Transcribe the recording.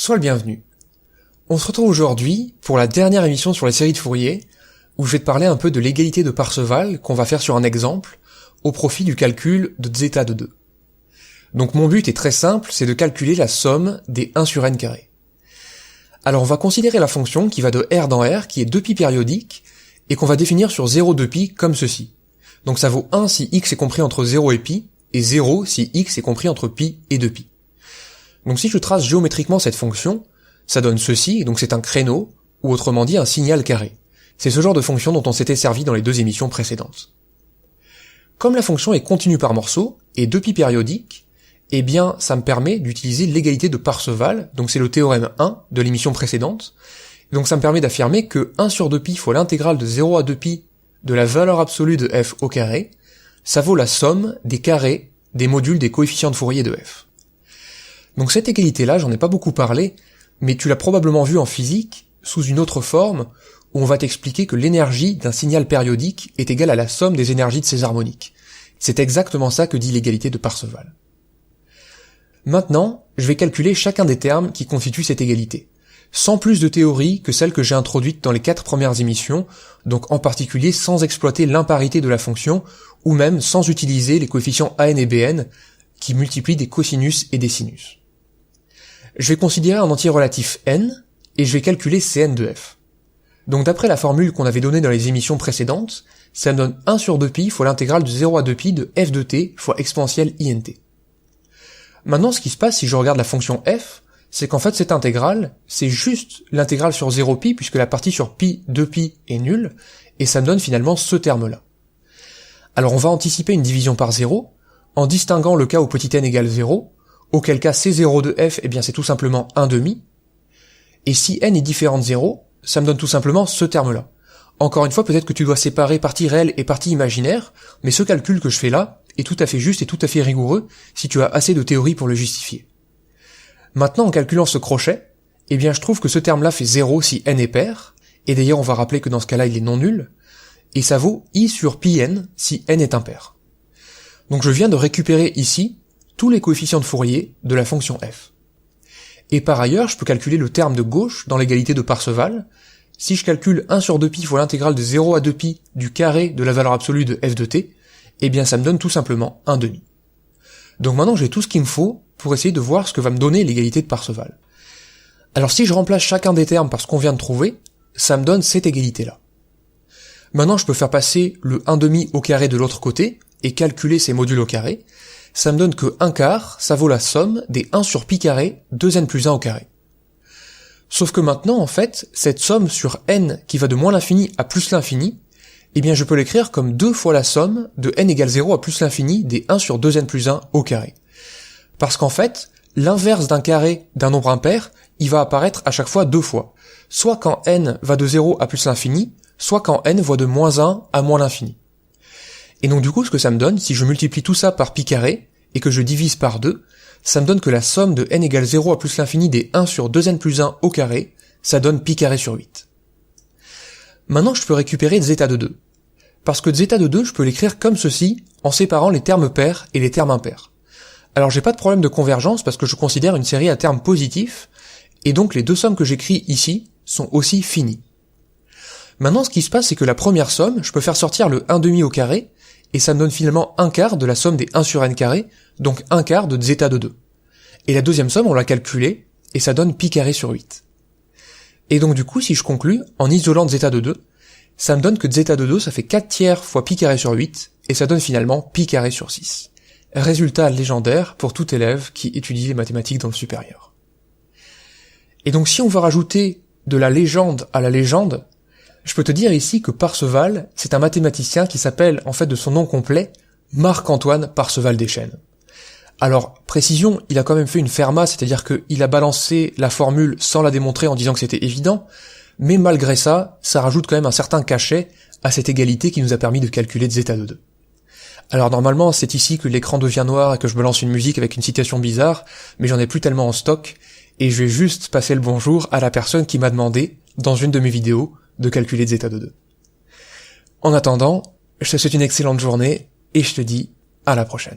Sois le bienvenu. On se retrouve aujourd'hui pour la dernière émission sur les séries de Fourier, où je vais te parler un peu de l'égalité de Parseval qu'on va faire sur un exemple, au profit du calcul de zeta de 2. Donc mon but est très simple, c'est de calculer la somme des 1 sur n carré. Alors on va considérer la fonction qui va de R dans R, qui est 2π périodique, et qu'on va définir sur 0 2π comme ceci. Donc ça vaut 1 si x est compris entre 0 et π, et 0 si x est compris entre π et 2π. Donc si je trace géométriquement cette fonction, ça donne ceci, donc c'est un créneau, ou autrement dit un signal carré. C'est ce genre de fonction dont on s'était servi dans les deux émissions précédentes. Comme la fonction est continue par morceaux, et 2π périodique, eh bien ça me permet d'utiliser l'égalité de Parseval, donc c'est le théorème 1 de l'émission précédente, donc ça me permet d'affirmer que 1 sur 2π fois l'intégrale de 0 à 2π de la valeur absolue de f au carré, ça vaut la somme des carrés des modules des coefficients de Fourier de f. Donc cette égalité-là, j'en ai pas beaucoup parlé, mais tu l'as probablement vue en physique, sous une autre forme, où on va t'expliquer que l'énergie d'un signal périodique est égale à la somme des énergies de ses harmoniques. C'est exactement ça que dit l'égalité de Parseval. Maintenant, je vais calculer chacun des termes qui constituent cette égalité, sans plus de théorie que celle que j'ai introduite dans les 4 premières émissions, donc en particulier sans exploiter l'imparité de la fonction, ou même sans utiliser les coefficients an et bn, qui multiplient des cosinus et des sinus. Je vais considérer un entier relatif n, et je vais calculer Cn de f. Donc d'après la formule qu'on avait donnée dans les émissions précédentes, ça me donne 1 sur 2π fois l'intégrale de 0 à 2π de f de t fois exponentielle int. Maintenant, ce qui se passe si je regarde la fonction f, c'est qu'en fait cette intégrale, c'est juste l'intégrale sur 0π, puisque la partie sur π, 2π est nulle, et ça me donne finalement ce terme-là. Alors on va anticiper une division par 0, en distinguant le cas où petit n égale 0, auquel cas C0 de f, eh bien c'est tout simplement 1/2, et si n est différent de 0, ça me donne tout simplement ce terme-là. Encore une fois, peut-être que tu dois séparer partie réelle et partie imaginaire, mais ce calcul que je fais là est tout à fait juste et tout à fait rigoureux si tu as assez de théorie pour le justifier. Maintenant, en calculant ce crochet, eh bien je trouve que ce terme-là fait 0 si n est pair, et d'ailleurs on va rappeler que dans ce cas-là il est non nul, et ça vaut i sur pi n si n est impair. Donc je viens de récupérer ici tous les coefficients de Fourier de la fonction f. Et par ailleurs, je peux calculer le terme de gauche dans l'égalité de Parseval. Si je calcule 1 sur 2π fois l'intégrale de 0 à 2π du carré de la valeur absolue de f de t, eh bien ça me donne tout simplement 1/2. Donc maintenant j'ai tout ce qu'il me faut pour essayer de voir ce que va me donner l'égalité de Parseval. Alors si je remplace chacun des termes par ce qu'on vient de trouver, ça me donne cette égalité-là. Maintenant je peux faire passer le 1/2 au carré de l'autre côté, et calculer ces modules au carré. Ça me donne que 1 quart, ça vaut la somme des 1 sur pi carré, 2n plus 1 au carré. Sauf que maintenant, en fait, cette somme sur n qui va de moins l'infini à plus l'infini, eh bien je peux l'écrire comme 2 fois la somme de n égale 0 à plus l'infini des 1 sur 2n plus 1 au carré. Parce qu'en fait, l'inverse d'un carré d'un nombre impair, il va apparaître à chaque fois 2 fois. Soit quand n va de 0 à plus l'infini, soit quand n va de moins 1 à moins l'infini. Et donc du coup, ce que ça me donne, si je multiplie tout ça par pi carré, et que je divise par 2, ça me donne que la somme de n égale 0 à plus l'infini des 1 sur 2n plus 1 au carré, ça donne pi carré sur 8. Maintenant, je peux récupérer zeta de 2. Parce que zeta de 2, je peux l'écrire comme ceci, en séparant les termes pairs et les termes impairs. Alors j'ai pas de problème de convergence, parce que je considère une série à termes positifs, et donc les deux sommes que j'écris ici sont aussi finies. Maintenant, ce qui se passe, c'est que la première somme, je peux faire sortir le 1/2 au carré, et ça me donne finalement 1 quart de la somme des 1 sur n carré, donc 1 quart de zeta de 2. Et la deuxième somme, on l'a calculée, et ça donne pi carré sur 8. Et donc du coup, si je conclus, en isolant zeta de 2, ça me donne que zeta de 2, ça fait 4 tiers fois pi carré sur 8, et ça donne finalement pi carré sur 6. Résultat légendaire pour tout élève qui étudie les mathématiques dans le supérieur. Et donc si on veut rajouter de la légende à la légende, je peux te dire ici que Parseval, c'est un mathématicien qui s'appelle, en fait de son nom complet, Marc-Antoine Parseval Deschênes. Alors, précision, il a quand même fait une ferma, c'est-à-dire qu'il a balancé la formule sans la démontrer en disant que c'était évident, mais malgré ça, ça rajoute quand même un certain cachet à cette égalité qui nous a permis de calculer zeta de 2. Alors normalement, c'est ici que l'écran devient noir et que je me lance une musique avec une citation bizarre, mais j'en ai plus tellement en stock, et je vais juste passer le bonjour à la personne qui m'a demandé, dans une de mes vidéos, de calculer zeta de 2. En attendant, je te souhaite une excellente journée, et je te dis à la prochaine.